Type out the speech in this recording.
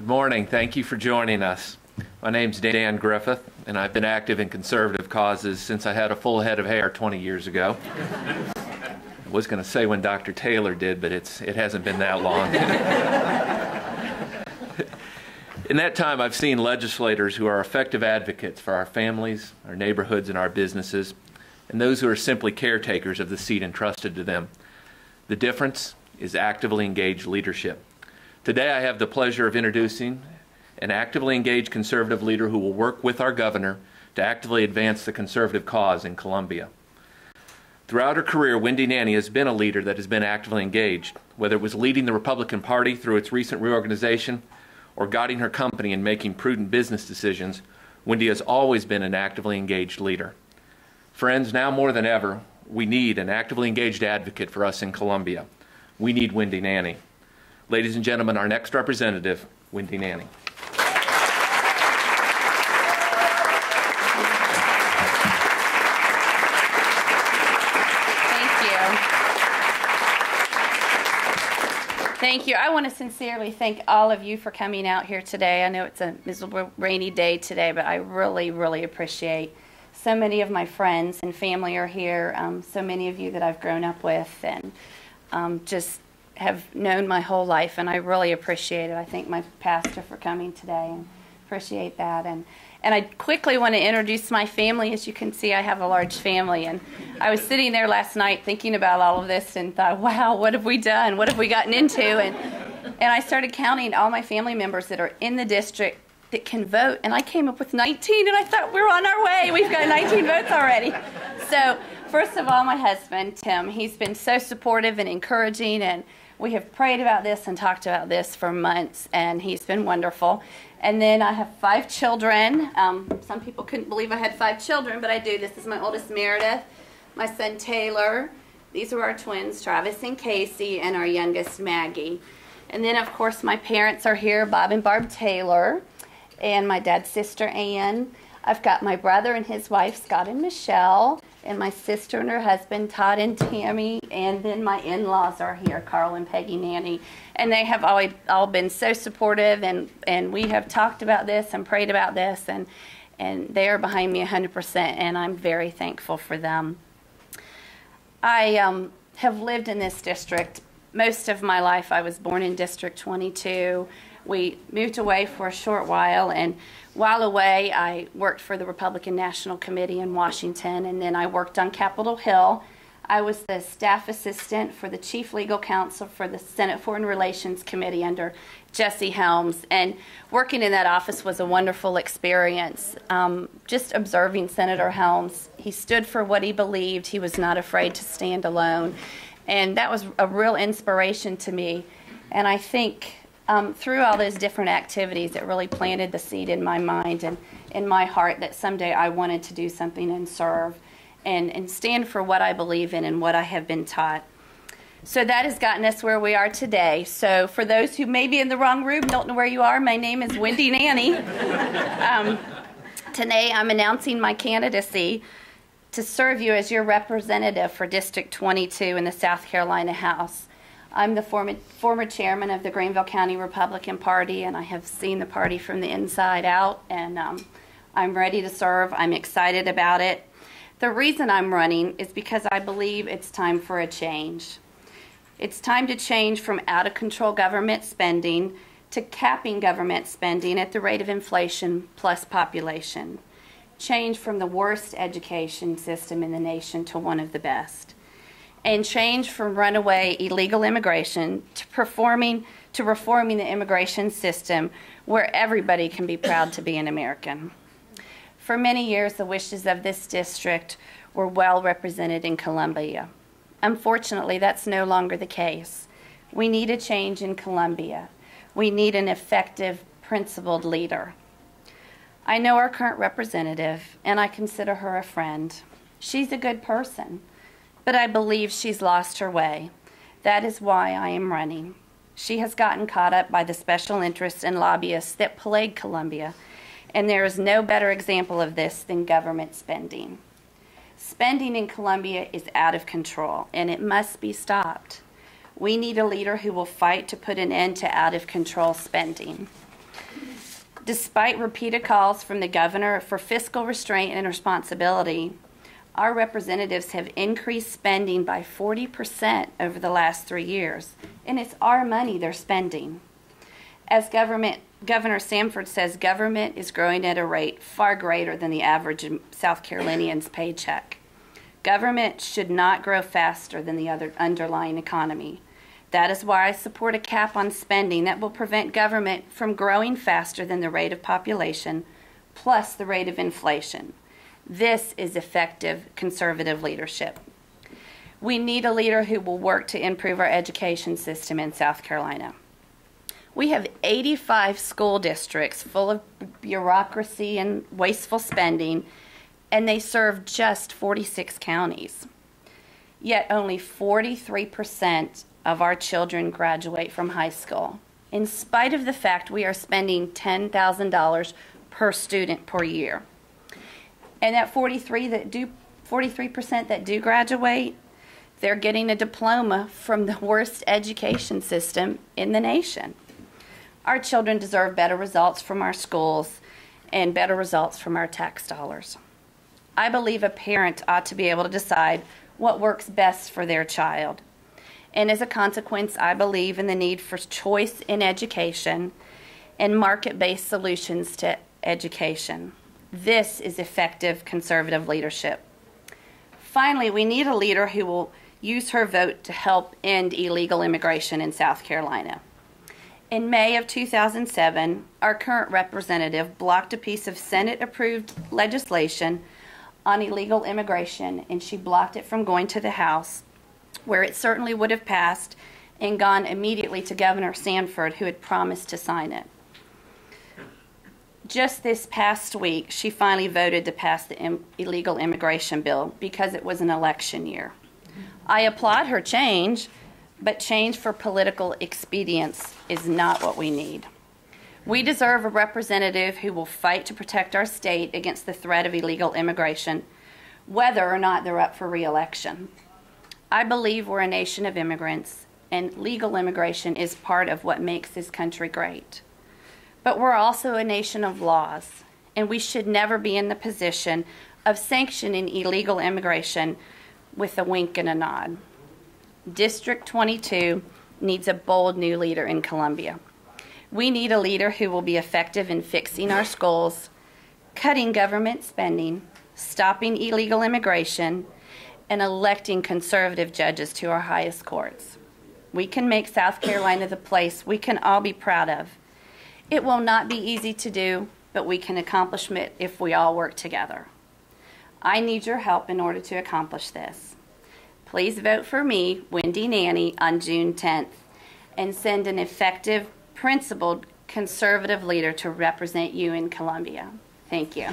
Good morning. Thank you for joining us. My name's Dan Griffith, and I've been active in conservative causes since I had a full head of hair 20 years ago. I was going to say when Dr. Taylor did, but it hasn't been that long. In that time, I've seen legislators who are effective advocates for our families, our neighborhoods, and our businesses, and those who are simply caretakers of the seat entrusted to them. The difference is actively engaged leadership. Today, I have the pleasure of introducing an actively engaged conservative leader who will work with our governor to actively advance the conservative cause in Columbia. Throughout her career, Wendy Nanney has been a leader that has been actively engaged, whether it was leading the Republican Party through its recent reorganization or guiding her company in making prudent business decisions. Wendy has always been an actively engaged leader. Friends, now more than ever, we need an actively engaged advocate for us in Columbia. We need Wendy Nanney. Ladies and gentlemen, our next representative, Wendy Nanney. Thank you. I want to sincerely thank all of you for coming out here today. I know it's a miserable, rainy day today, but I really, really appreciate so many of my friends and family are here, so many of you that I've grown up with and just have known my whole life, and I really appreciate it. I thank my pastor for coming today and appreciate that. And I quickly want to introduce my family. As you can see, I have a large family, and I was sitting there last night thinking about all of this and thought, wow, what have we done? What have we gotten into? And I started counting all my family members that are in the district that can vote, and I came up with 19, and I thought, we're on our way. We've got 19 votes already. So first of all, my husband, Tim, he's been so supportive and encouraging, and we have prayed about this and talked about this for months, and he's been wonderful. And then I have 5 children. Some people couldn't believe I had 5 children, but I do. This is my oldest, Meredith, my son, Taylor. These are our twins, Travis and Casey, and our youngest, Maggie. And then, of course, my parents are here, Bob and Barb Taylor, and my dad's sister, Ann. I've got my brother and his wife, Scott and Michelle, and my sister and her husband, Todd and Tammy, and then my in-laws are here, Carl and Peggy Nanney. And they have all been so supportive, and we have talked about this and prayed about this, and they are behind me 100%, and I'm very thankful for them. I have lived in this district most of my life. I was born in District 22. We moved away for a short while, and while away, I worked for the Republican National Committee in Washington, and then I worked on Capitol Hill. I was the staff assistant for the chief legal counsel for the Senate Foreign Relations Committee under Jesse Helms, and working in that office was a wonderful experience. Just observing Senator Helms, he stood for what he believed. He was not afraid to stand alone, and that was a real inspiration to me. And I think through all those different activities, it really planted the seed in my mind and in my heart that someday I wanted to do something and serve and stand for what I believe in and what I have been taught. So that has gotten us where we are today. So for those who may be in the wrong room, don't know where you are, my name is Wendy Nanney. Today I'm announcing my candidacy to serve you as your representative for District 22 in the South Carolina House. I'm the former chairman of the Greenville County Republican Party, and I have seen the party from the inside out, and I'm ready to serve. I'm excited about it. The reason I'm running is because I believe it's time for a change. It's time to change from out-of-control government spending to capping government spending at the rate of inflation plus population. Change from the worst education system in the nation to one of the best. And change from runaway illegal immigration to reforming the immigration system where everybody can be proud to be an American. For many years, the wishes of this district were well represented in Columbia. Unfortunately, that's no longer the case. We need a change in Columbia. We need an effective, principled leader. I know our current representative, and I consider her a friend. She's a good person, but I believe she's lost her way. That is why I am running. She has gotten caught up by the special interests and lobbyists that plague Columbia, and there is no better example of this than government spending. Spending in Columbia is out of control, and it must be stopped. We need a leader who will fight to put an end to out-of-control spending. Despite repeated calls from the governor for fiscal restraint and responsibility, our representatives have increased spending by 40% over the last 3 years, and it's our money they're spending. As Governor Sanford says, government is growing at a rate far greater than the average South Carolinian's paycheck. Government should not grow faster than the other underlying economy. That is why I support a cap on spending that will prevent government from growing faster than the rate of population plus the rate of inflation. This is effective conservative leadership. We need a leader who will work to improve our education system in South Carolina. We have 85 school districts full of bureaucracy and wasteful spending, and they serve just 46 counties. Yet only 43% of our children graduate from high school, in spite of the fact we are spending $10,000 per student per year. And that 43% that do graduate, they're getting a diploma from the worst education system in the nation. Our children deserve better results from our schools and better results from our tax dollars. I believe a parent ought to be able to decide what works best for their child. And as a consequence, I believe in the need for choice in education and market-based solutions to education. This is effective conservative leadership. Finally, we need a leader who will use her vote to help end illegal immigration in South Carolina. In May of 2007, our current representative blocked a piece of Senate-approved legislation on illegal immigration, and she blocked it from going to the House, where it certainly would have passed and gone immediately to Governor Sanford, who had promised to sign it. Just this past week, she finally voted to pass the illegal immigration bill because it was an election year. I applaud her change, but change for political expedience is not what we need. We deserve a representative who will fight to protect our state against the threat of illegal immigration, whether or not they're up for re-election. I believe we're a nation of immigrants, and legal immigration is part of what makes this country great. But we're also a nation of laws, and we should never be in the position of sanctioning illegal immigration with a wink and a nod. District 22 needs a bold new leader in Columbia. We need a leader who will be effective in fixing our schools, cutting government spending, stopping illegal immigration, and electing conservative judges to our highest courts. We can make South Carolina the place we can all be proud of. It will not be easy to do, but we can accomplish it if we all work together. I need your help in order to accomplish this. Please vote for me, Wendy Nanney, on June 10th, and send an effective, principled, conservative leader to represent you in Columbia. Thank you.